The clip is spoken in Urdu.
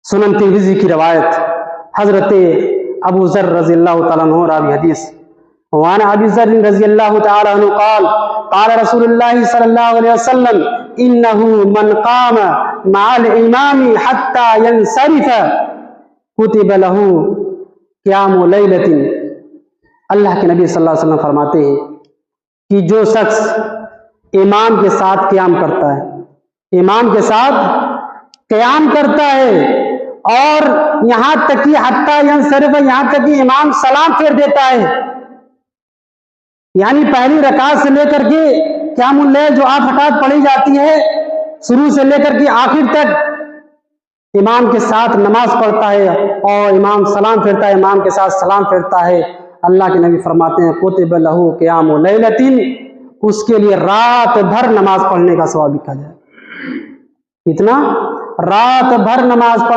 سنن ترمذی کی روایت حضرت ابو ذر رضی اللہ تعالیٰ عنہ راوی حدیث وعن ابی ذر رضی اللہ تعالیٰ عنہ قال قال رسول اللہ صلی اللہ علیہ وسلم انه من قام مع الامام حتى ينصرف كتب له قیام لیلۃ. اللہ کے نبی صلی اللہ علیہ وسلم فرماتے ہیں کہ جو شخص امام کے ساتھ قیام کرتا ہے، امام کے ساتھ قیام کرتا ہے اور یہاں تک کہ حتیٰ ینصرف، یہاں تک کہ امام سلام پھیر دیتا ہے، یعنی پہلی رکعت سے لے کر کے قیام اللیل جو 8 رکعت پڑھی جاتی ہے شروع سے لے کر کے آخر تک امام کے ساتھ نماز پڑھتا ہے اور امام سلام پھیرتا ہے، امام کے ساتھ سلام پھیرتا ہے، اللہ کے نبی فرماتے ہیں کتب لہ قیام لیلۃ، اس کے لیے رات بھر نماز پڑھنے کا ثواب لکھا جائے. اتنا رات بھر نماز پڑھنے